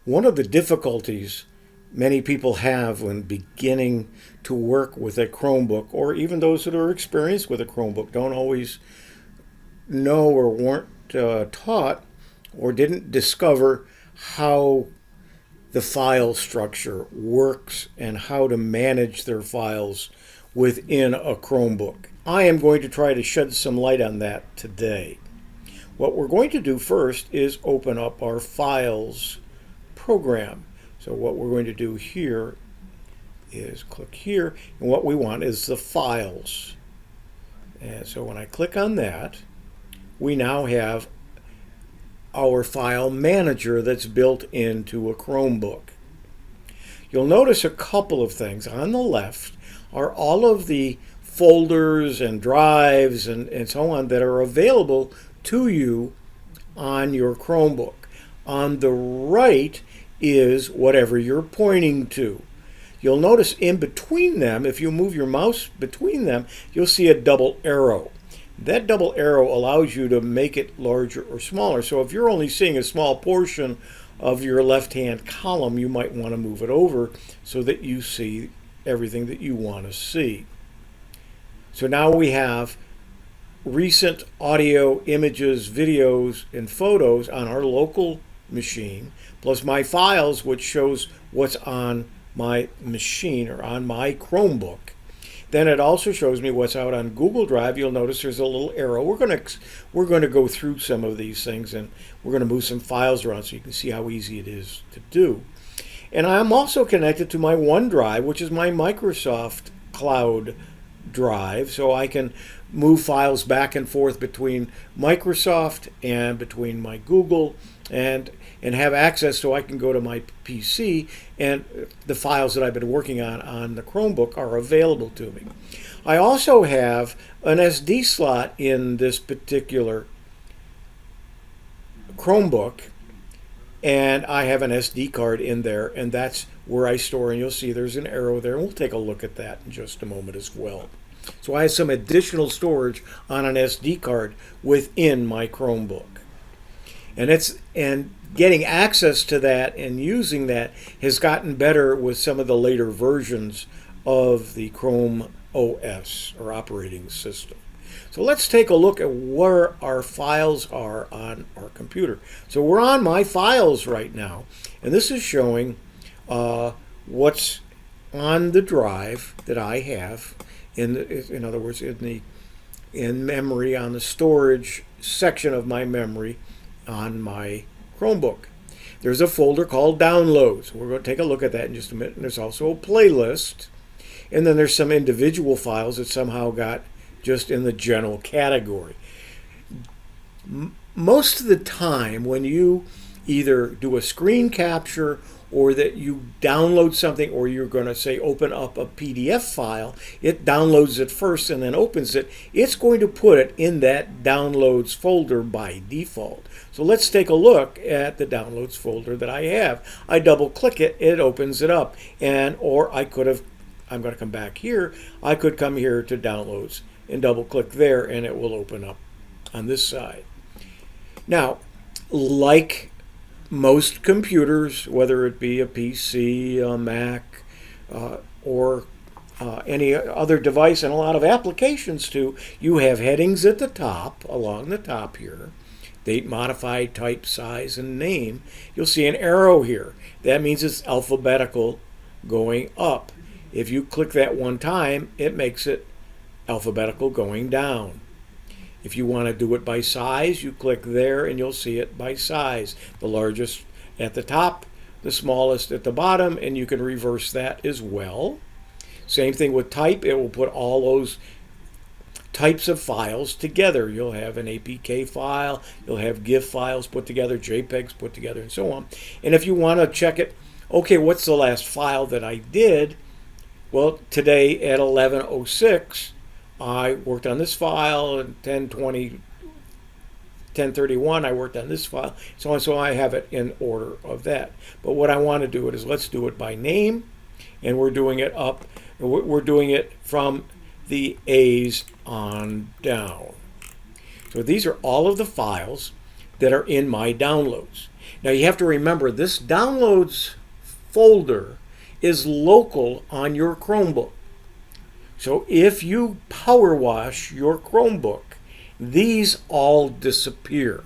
One of the difficulties many people have when beginning to work with a Chromebook, or even those that are experienced with a Chromebook, don't always know or weren't taught or didn't discover how the file structure works and how to manage their files within a Chromebook. I am going to try to shed some light on that today. What we're going to do first is open up our Files program. So what we're going to do here is click here, and what we want is the Files. And so when I click on that, we now have our file manager that's built into a Chromebook. You'll notice a couple of things. On the left are all of the folders and drives and so on that are available to you on your Chromebook. On the right is whatever you're pointing to. You'll notice in between them, if you move your mouse between them, you'll see a double arrow. That double arrow allows you to make it larger or smaller. So if you're only seeing a small portion of your left-hand column, you might want to move it over so that you see everything that you want to see. So now we have recent audio, images, videos, and photos on our local machine, plus my files, which shows what's on my machine or on my Chromebook. Then it also shows me what's out on Google Drive. You'll notice there's a little arrow. We're going to go through some of these things, and we're going to move some files around so you can see how easy it is to do. And I'm also connected to my OneDrive, which is my Microsoft Cloud drive, so I can move files back and forth between Microsoft and between my Google and have access, so I can go to my PC and the files that I've been working on the Chromebook are available to me. I also have an SD slot in this particular Chromebook, and I have an SD card in there, and that's where I store, and you'll see there's an arrow there, and we'll take a look at that in just a moment as well. So I have some additional storage on an SD card within my Chromebook. And getting access to that and using that has gotten better with some of the later versions of the Chrome OS or operating system. So let's take a look at where our files are on our computer. So we're on my files right now, and this is showing what's on the drive that I have. In other words, in memory, on the storage section of my memory on my Chromebook. There's a folder called Downloads. We're going to take a look at that in just a minute. And there's also a playlist. And then there's some individual files that somehow got just in the general category. Most of the time when you either do a screen capture or that you download something, or you're going to say open up a PDF file, it downloads it first and then opens it. It's going to put it in that downloads folder by default. So let's take a look at the downloads folder that I have. I double click it, it opens it up, or I could have, I'm going to come back here, I could come here to downloads and double click there, and it will open up on this side. Now, like most computers, whether it be a PC, a Mac, or any other device, and a lot of applications too, you have headings at the top, along the top here, date, modified, type, size, and name. You'll see an arrow here. That means it's alphabetical going up. If you click that one time, it makes it alphabetical going down. If you want to do it by size, you click there and you'll see it by size. The largest at the top, the smallest at the bottom, and you can reverse that as well. Same thing with type. It will put all those types of files together. You'll have an APK file, you'll have GIF files put together, JPEGs put together, and so on. And if you want to check it, okay, what's the last file that I did? Well, today at 11:06, I worked on this file, and 10:31 I worked on this file, so on. So I have it in order of that. But what I want to do it is, let's do it by name, and we're doing it up. We're doing it from the A's on down. So these are all of the files that are in my downloads. Now you have to remember this downloads folder is local on your Chromebook. So if you power wash your Chromebook, these all disappear.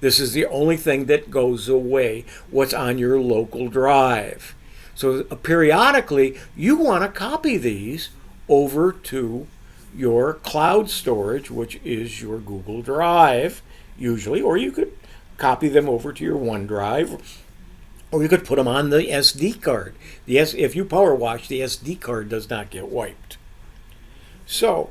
This is the only thing that goes away, what's on your local drive. So periodically, you want to copy these over to your cloud storage, which is your Google Drive, usually, or you could copy them over to your OneDrive, or you could put them on the SD card. If you power wash, the SD card does not get wiped. So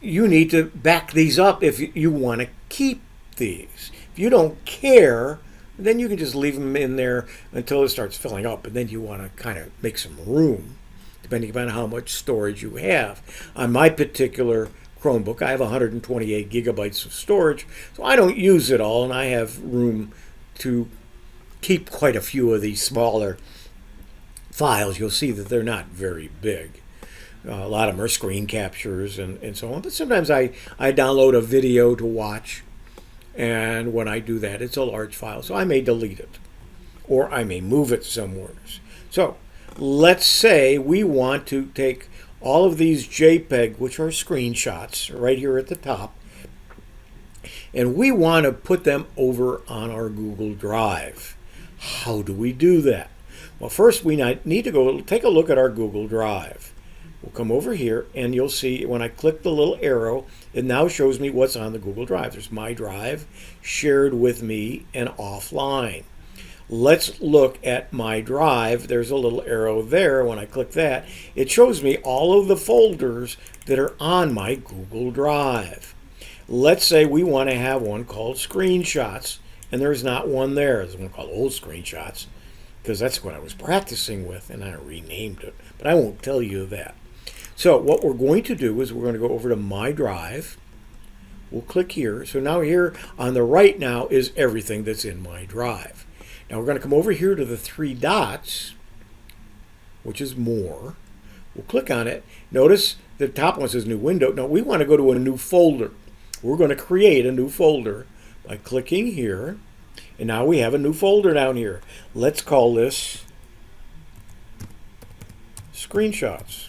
you need to back these up if you want to keep these. If you don't care, then you can just leave them in there until it starts filling up, and then you want to kind of make some room, depending upon how much storage you have. On my particular Chromebook, I have 128 gigabytes of storage, so I don't use it all, and I have room to keep quite a few of these smaller files. You'll see that they're not very big. A lot of them are screen captures and so on, but sometimes I download a video to watch, and when I do that, it's a large file, so I may delete it, or I may move it somewhere. So let's say we want to take all of these JPEG, which are screenshots, right here at the top, and we want to put them over on our Google Drive. How do we do that? Well, first we need to go take a look at our Google Drive. We'll come over here, and you'll see when I click the little arrow, it now shows me what's on the Google Drive. There's My Drive, Shared with Me, and Offline. Let's look at My Drive. There's a little arrow there. When I click that, it shows me all of the folders that are on my Google Drive. Let's say we want to have one called Screenshots, and there's not one there. There's one called Old Screenshots, because that's what I was practicing with, and I renamed it. But I won't tell you that. So what we're going to do is we're going to go over to My Drive. We'll click here. So now here on the right now is everything that's in My Drive. Now we're going to come over here to the three dots, which is More. We'll click on it. Notice the top one says New Window. Now we want to go to a new folder. We're going to create a new folder by clicking here. And now we have a new folder down here. Let's call this Screenshots.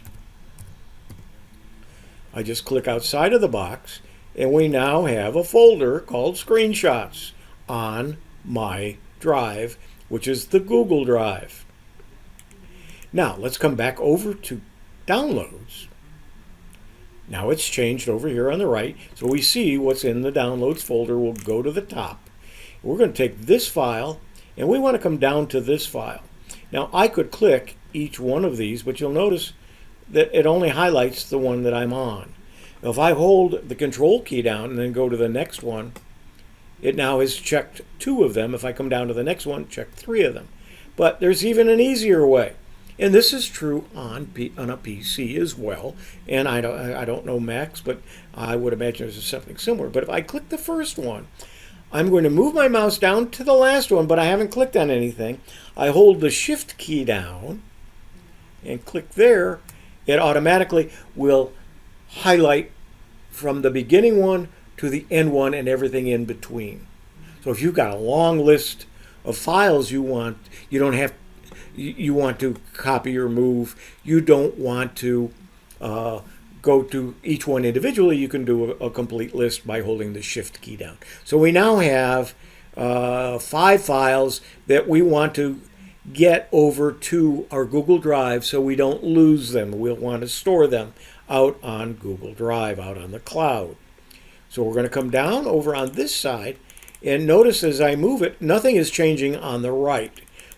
I just click outside of the box, and we now have a folder called Screenshots on My Drive, which is the Google Drive. Now let's come back over to Downloads. Now it's changed over here on the right, so we see what's in the Downloads folder. We'll go to the top. We're going to take this file, and we want to come down to this file. Now I could click each one of these, but you'll notice that it only highlights the one that I'm on. Now if I hold the Control key down and then go to the next one, it now has checked 2 of them. If I come down to the next one, check 3 of them. But there's even an easier way. And this is true on a PC as well. And I don't know Macs, but I would imagine there's something similar. But if I click the first one, I'm going to move my mouse down to the last one, but I haven't clicked on anything. I hold the Shift key down and click there. It automatically will highlight from the beginning one to the end one and everything in between. So if you've got a long list of files you want to copy or move, you don't want to go to each one individually, you can do a complete list by holding the Shift key down. So we now have 5 files that we want to get over to our Google Drive so we don't lose them. We'll want to store them out on Google Drive, out on the cloud. So we're going to come down over on this side, and notice as I move it, nothing is changing on the right.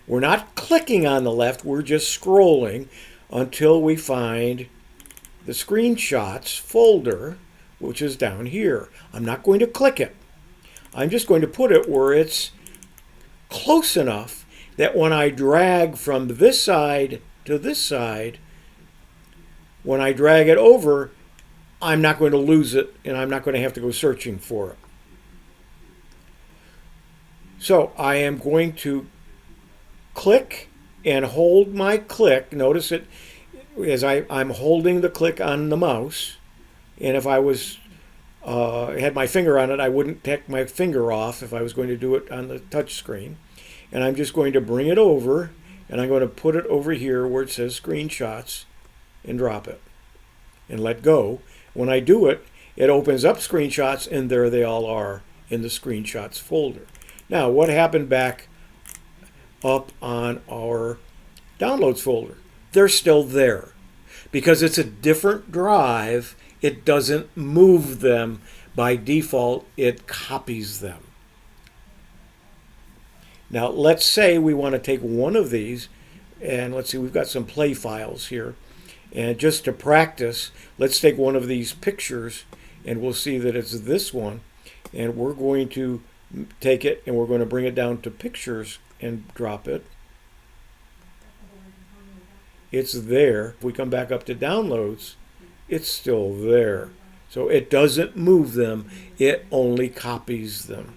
We're not clicking on the left, we're just scrolling until we find the Screenshots folder, which is down here. I'm not going to click it. I'm just going to put it where it's close enough that when I drag from this side to this side, when I drag it over, I'm not going to lose it, and I'm not going to have to go searching for it. So I am going to click and hold my click. Notice it as I'm holding the click on the mouse, and if I was had my finger on it, I wouldn't take my finger off if I was going to do it on the touch screen. And I'm just going to bring it over, and I'm going to put it over here where it says screenshots and drop it and let go. When I do it, it opens up screenshots, and there they all are in the screenshots folder. Now, what happened back up on our downloads folder? They're still there. Because it's a different drive, it doesn't move them. By default, it copies them. Now, let's say we want to take one of these, and let's see, we've got some play files here. And just to practice, let's take one of these pictures, and we'll see that it's this one. And we're going to take it, and we're going to bring it down to pictures and drop it. It's there. If we come back up to downloads, it's still there. So it doesn't move them, it only copies them.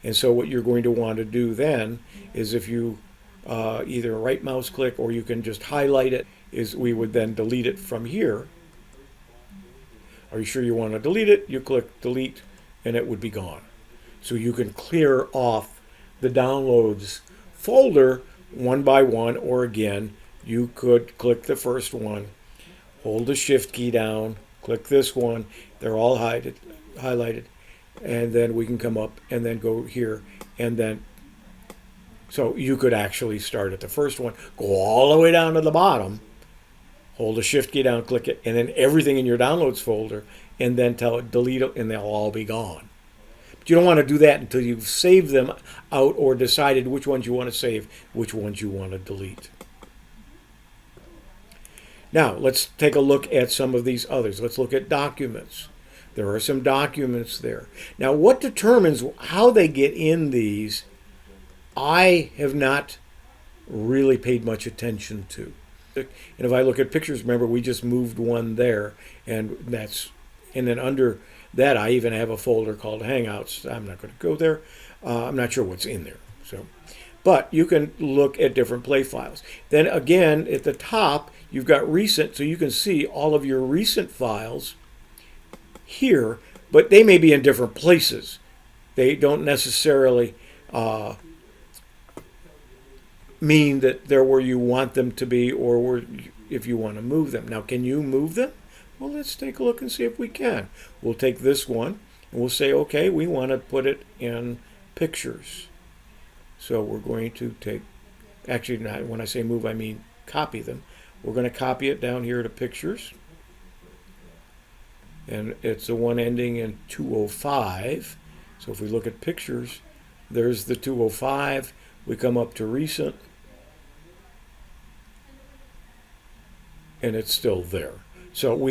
And so what you're going to want to do then is, if you either right mouse click or you can just highlight it, is we would then delete it from here. Are you sure you want to delete it? You click delete and it would be gone. So you can clear off the downloads folder one by one, or again, you could click the first one, hold the shift key down, click this one, they're all highlighted, and then we can come up and then go here, and then, so you could actually start at the first one, go all the way down to the bottom, hold the shift key down, click it, and then everything in your downloads folder, and then tell it delete it, and they'll all be gone. But you don't want to do that until you've saved them out or decided which ones you want to save, which ones you want to delete. Now, let's take a look at some of these others. Let's look at documents. There are some documents there. Now, what determines how they get in these, I have not really paid much attention to. And if I look at pictures, remember, we just moved one there, and then under that, I even have a folder called Hangouts. I'm not going to go there. I'm not sure what's in there. But you can look at different play files. Then again, at the top, you've got recent, so you can see all of your recent files here, but they may be in different places. They don't necessarily mean that they're where you want them to be, or where, if you want to move them. Now, can you move them? Well, let's take a look and see if we can. We'll take this one, and we'll say, okay, we want to put it in pictures. So we're going to take, actually, not, when I say move, I mean copy them. We're going to copy it down here to pictures. And it's the one ending in 205. So if we look at pictures, there's the 205. We come up to recent, and it's still there. So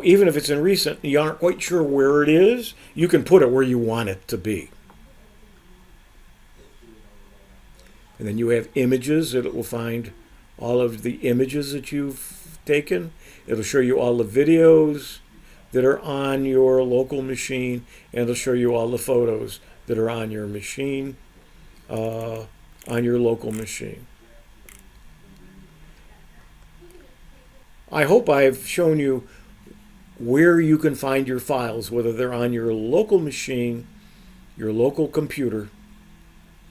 even if it's in recent, you aren't quite sure where it is, you can put it where you want it to be. And then you have images. It will find all of the images that you've taken. It'll show you all the videos that are on your local machine, and it'll show you all the photos that are on your machine, on your local machine. I hope I've shown you where you can find your files, whether they're on your local machine, your local computer,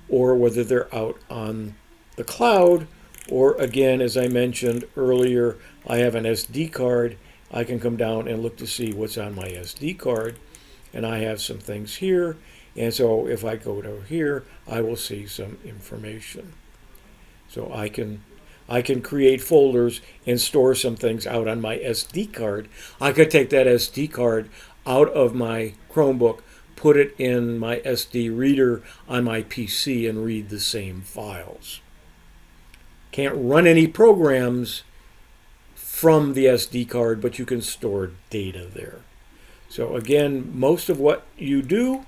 or whether they're out on the cloud, or again, as I mentioned earlier, I have an SD card. I can come down and look to see what's on my SD card, and I have some things here, and so if I go to here, I will see some information. So I can create folders and store some things out on my SD card. I could take that SD card out of my Chromebook, put it in my SD reader on my PC, and read the same files. Can't run any programs from the SD card, but you can store data there. So again, most of what you do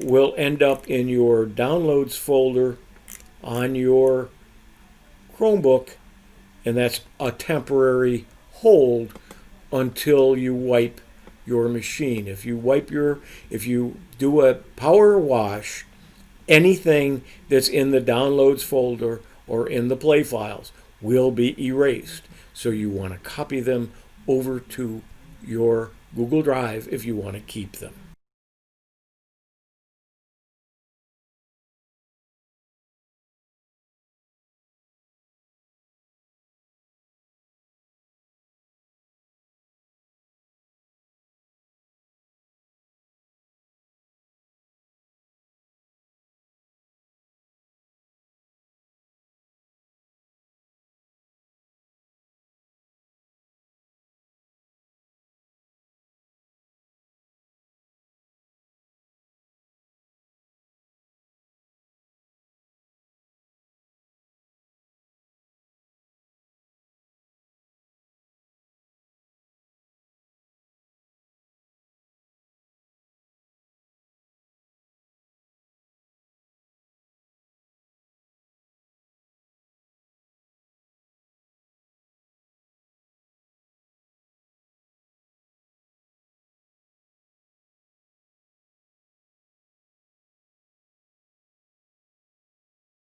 will end up in your downloads folder on your Chromebook, and that's a temporary hold until you wipe your machine. If you do a power wash, anything that's in the downloads folder or in the play files will be erased. So you want to copy them over to your Google Drive if you want to keep them.